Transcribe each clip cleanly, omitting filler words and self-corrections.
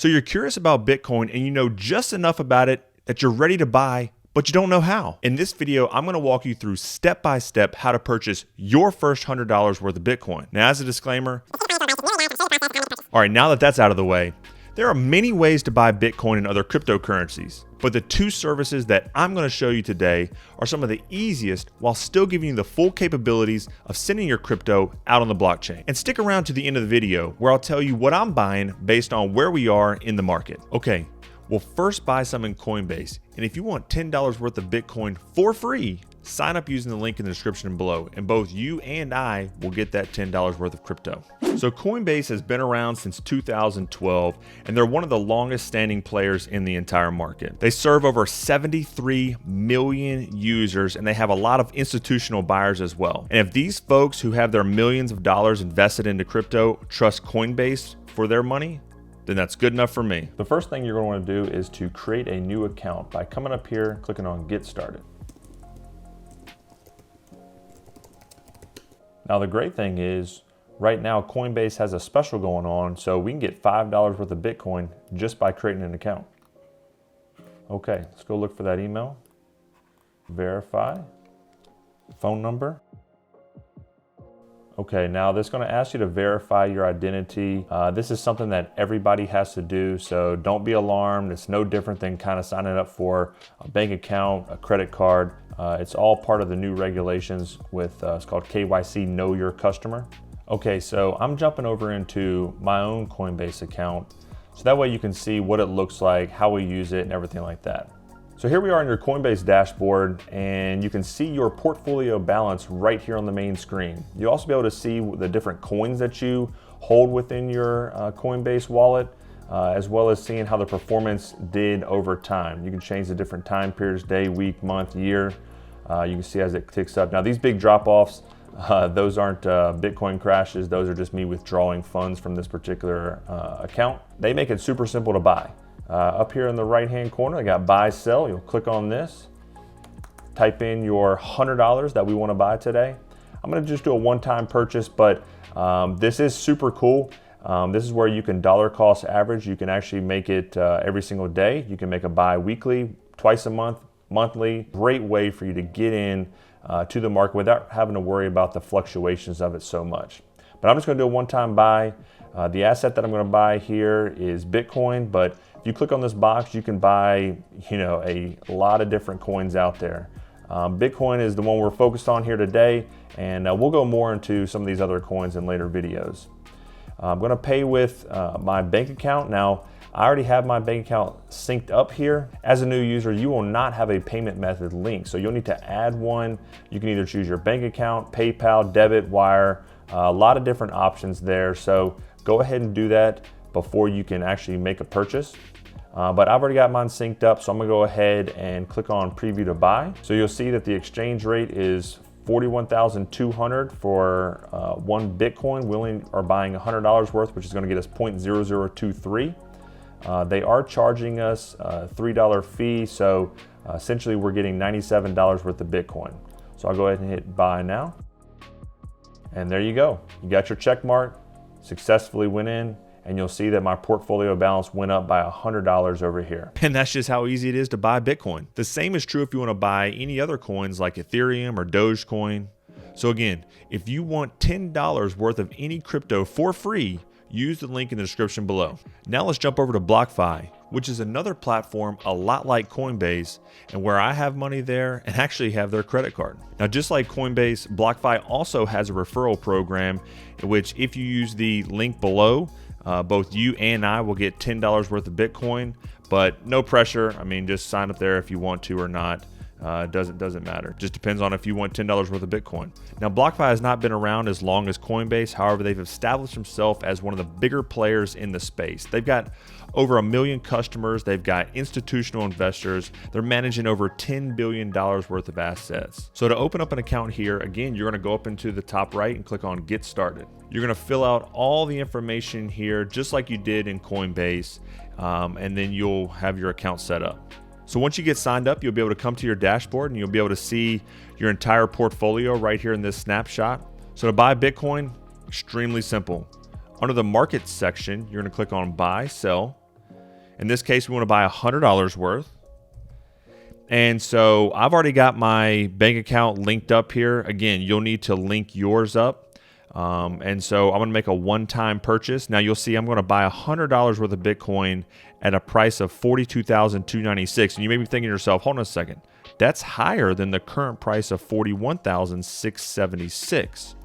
So you're curious about Bitcoin and you know just enough about it that you're ready to buy, but you don't know how. In this video, I'm gonna walk you through step-by-step how to purchase your first $100 worth of Bitcoin. Now, as a disclaimer, all right, now that that's out of the way, there are many ways to buy Bitcoin and other cryptocurrencies, but the two services that I'm going to show you today are some of the easiest while still giving you the full capabilities of sending your crypto out on the blockchain. And stick around to the end of the video where I'll tell you what I'm buying based on where we are in the market. Okay, we'll first buy some in Coinbase, and if you want $10 worth of Bitcoin for free, sign up using the link in the description below, and both you and I will get that $10 worth of crypto. So Coinbase has been around since 2012, and they're one of the longest standing players in the entire market. They serve over 73 million users, and they have a lot of institutional buyers as well. And if these folks who have their millions of dollars invested into crypto trust Coinbase for their money, then that's good enough for me. The first thing you're going to want to do is to create a new account by coming up here, clicking on Get Started. Now the great thing is, right now Coinbase has a special going on, so we can get $5 worth of Bitcoin just by creating an account. Okay, let's go look for that email. Verify. Phone number. Okay, now this is going to ask you to verify your identity. This is something that everybody has to do, so don't be alarmed. It's no different than kind of signing up for a bank account, a credit card. It's all part of the new regulations with, it's called KYC, Know Your Customer. Okay, so I'm jumping over into my own Coinbase account, so that way you can see what it looks like, how we use it, and everything like that. So here we are on your Coinbase dashboard, and you can see your portfolio balance right here on the main screen. You'll also be able to see the different coins that you hold within your Coinbase wallet, as well as seeing how the performance did over time. You can change the different time periods, day, week, month, year. You can see as it ticks up. Now these big drop-offs, those aren't Bitcoin crashes. Those are just me withdrawing funds from this particular account. They make it super simple to buy. Up here in the right-hand corner, I got buy, sell. You'll click on this, type in your $100 that we want to buy today. I'm going to just do a one-time purchase, but this is super cool. This is where you can dollar cost average. You can actually make it every single day. You can make a buy weekly, twice a month, monthly. Great way for you to get in to the market without having to worry about the fluctuations of it so much. But I'm just going to do a one-time buy. The asset that I'm going to buy here is Bitcoin, but if you click on this box, you can buy, a lot of different coins out there. Bitcoin is the one we're focused on here today, and we'll go more into some of these other coins in later videos. I'm going to pay with my bank account. Now, I already have my bank account synced up here. As a new user, you will not have a payment method link, so you'll need to add one. You can either choose your bank account, PayPal, debit, wire, a lot of different options there. So go ahead and do that before you can actually make a purchase. But I've already got mine synced up, so I'm gonna go ahead and click on preview to buy. So you'll see that the exchange rate is 41,200 for one Bitcoin. We only are buying $100 worth, which is gonna get us 0.0023. They are charging us a $3 fee, so essentially we're getting $97 worth of Bitcoin. So I'll go ahead and hit buy now. And there you go. You got your check mark, successfully went in, and you'll see that my portfolio balance went up by $100 over here. And that's just how easy it is to buy Bitcoin. The same is true if you want to buy any other coins like Ethereum or Dogecoin. So again, if you want $10 worth of any crypto for free, use the link in the description below. Now let's jump over to BlockFi, which is another platform a lot like Coinbase, and where I have money there and actually have their credit card. Now, just like Coinbase, BlockFi also has a referral program in which if you use the link below, both you and I will get $10 worth of Bitcoin, but no pressure. I mean, just sign up there if you want to or not. Doesn't matter. Just depends on if you want $10 worth of Bitcoin. Now, BlockFi has not been around as long as Coinbase. However, they've established themselves as one of the bigger players in the space. They've got over 1 million customers. They've got institutional investors. They're managing over $10 billion worth of assets. So to open up an account here, again, you're going to go up into the top right and click on Get Started. You're going to fill out all the information here, just like you did in Coinbase, and then you'll have your account set up. So once you get signed up, you'll be able to come to your dashboard and you'll be able to see your entire portfolio right here in this snapshot. So to buy Bitcoin, extremely simple. Under the market section, you're going to click on buy, sell. In this case, we want to buy $100 worth. And so I've already got my bank account linked up here. Again, you'll need to link yours up. And so I'm going to make a one-time purchase. Now you'll see I'm going to buy $100 worth of Bitcoin at a price of $42,296. And you may be thinking to yourself, hold on a second. That's higher than the current price of $41,676.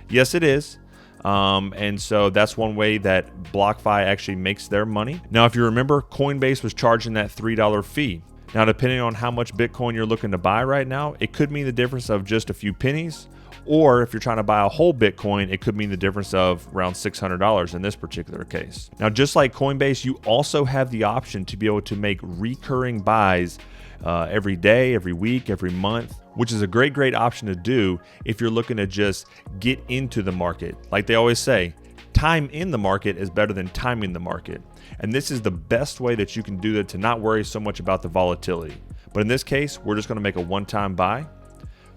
Yes, it is. And so that's one way that BlockFi actually makes their money. Now, if you remember, Coinbase was charging that $3 fee. Now, depending on how much Bitcoin you're looking to buy right now, it could mean the difference of just a few pennies. Or if you're trying to buy a whole Bitcoin, it could mean the difference of around $600 in this particular case. Now, just like Coinbase, you also have the option to be able to make recurring buys every day, every week, every month, which is a great option to do if you're looking to just get into the market. Like they always say, time in the market is better than timing the market. And this is the best way that you can do that to not worry so much about the volatility. But in this case, we're just going to make a one-time buy.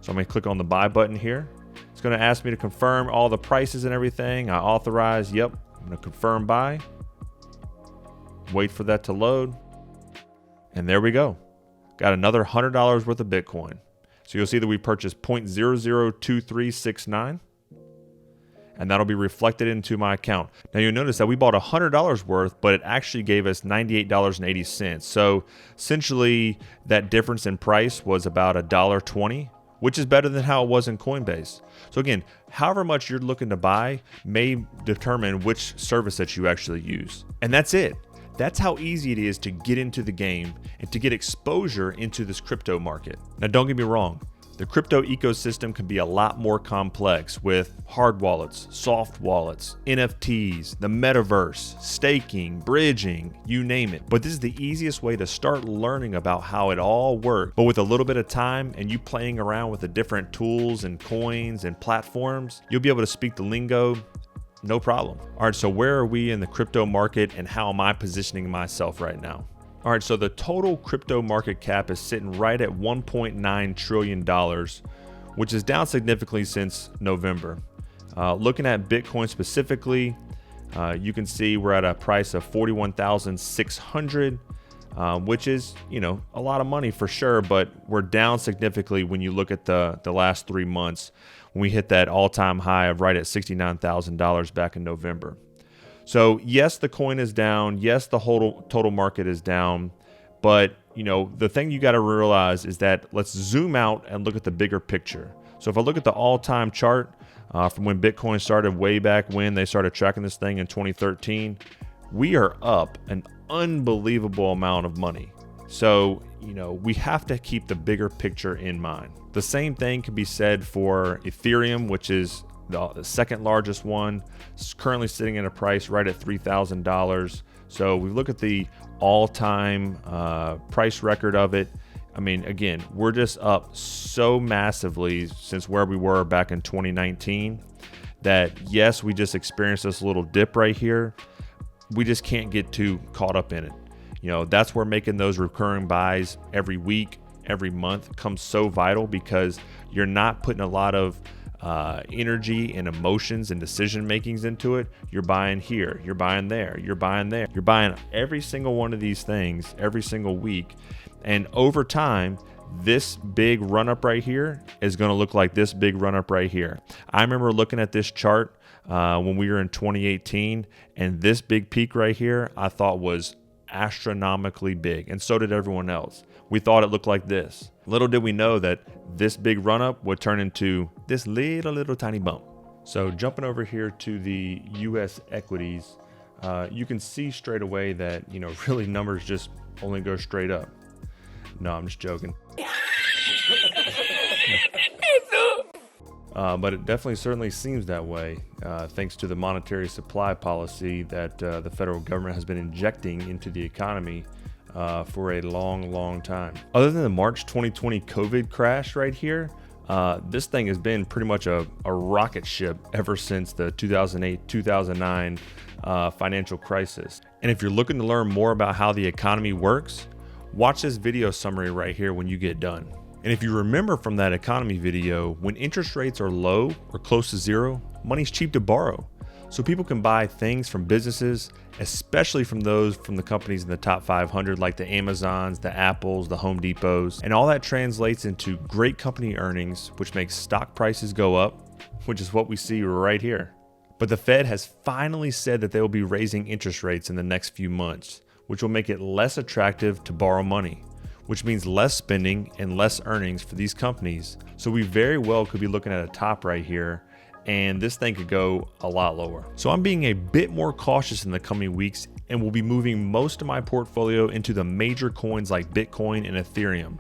So I'm going to click on the buy button here. It's going to ask me to confirm all the prices and everything. I authorize. Yep. I'm going to confirm buy. Wait for that to load. And there we go. Got another $100 worth of Bitcoin. So you'll see that we purchased 0.002369. And that'll be reflected into my account. Now you'll notice that we bought $100 worth, but it actually gave us $98.80. So essentially that difference in price was about $1.20, which is better than how it was in Coinbase. So again, however much you're looking to buy may determine which service that you actually use. And that's it. That's how easy it is to get into the game and to get exposure into this crypto market. Now don't get me wrong. The crypto ecosystem can be a lot more complex with hard wallets, soft wallets, NFTs, the metaverse, staking, bridging, you name it. But this is the easiest way to start learning about how it all works. But with a little bit of time and you playing around with the different tools and coins and platforms, you'll be able to speak the lingo, no problem. All right, so where are we in the crypto market and how am I positioning myself right now? All right, so the total crypto market cap is sitting right at $1.9 trillion, which is down significantly since November. Looking at Bitcoin specifically, you can see we're at a price of 41,600, which is, a lot of money for sure, but we're down significantly when you look at the last 3 months when we hit that all-time high of right at $69,000 back in November. So yes, the coin is down. Yes, the whole total market is down. But, the thing you got to realize is that let's zoom out and look at the bigger picture. So if I look at the all-time chart from when Bitcoin started way back when they started tracking this thing in 2013, we are up an unbelievable amount of money. So, we have to keep the bigger picture in mind. The same thing can be said for Ethereum, which is the second largest one. It's currently sitting at a price right at $3,000. So we look at the all-time price record of it. I mean, again, we're just up so massively since where we were back in 2019 that yes, we just experienced this little dip right here. We just can't get too caught up in it. That's where making those recurring buys every week, every month comes so vital because you're not putting a lot of energy and emotions and decision makings into it. You're buying here, you're buying there, you're buying there, you're buying every single one of these things every single week. And over time, this big run up right here is going to look like this big run up right here. I remember looking at this chart when we were in 2018, and this big peak right here I thought was astronomically big, and so did everyone else. We thought it looked like this. Little did we know that this big run up would turn into this little tiny bump. So jumping over here to the US equities, you can see straight away that, really numbers just only go straight up. No, I'm just joking. But it definitely certainly seems that way, thanks to the monetary supply policy that the federal government has been injecting into the economy for a long time. Other than the March 2020 COVID crash right here, this thing has been pretty much a rocket ship ever since the 2008-2009 financial crisis. And if you're looking to learn more about how the economy works, watch this video summary right here when you get done. And if you remember from that economy video, when interest rates are low or close to zero, money's cheap to borrow. So people can buy things from businesses, especially from those from the companies in the top 500 like the Amazons, the Apples, the Home Depots, and all that translates into great company earnings, which makes stock prices go up, which is what we see right here. But the Fed has finally said that they will be raising interest rates in the next few months, which will make it less attractive to borrow money, which means less spending and less earnings for these companies. So we very well could be looking at a top right here, and this thing could go a lot lower. So I'm being a bit more cautious in the coming weeks and will be moving most of my portfolio into the major coins like Bitcoin and Ethereum.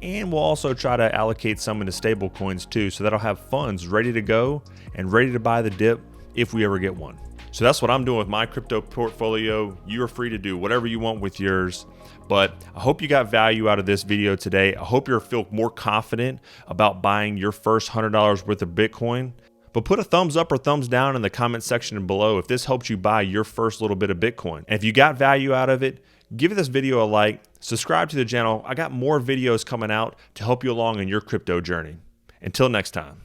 And we'll also try to allocate some into stable coins too, so that I'll have funds ready to go and ready to buy the dip if we ever get one. So that's what I'm doing with my crypto portfolio. You are free to do whatever you want with yours. But I hope you got value out of this video today. I hope you feel more confident about buying your first $100 worth of Bitcoin. But put a thumbs up or thumbs down in the comment section below if this helps you buy your first little bit of Bitcoin. And if you got value out of it, give this video a like, subscribe to the channel. I got more videos coming out to help you along in your crypto journey. Until next time.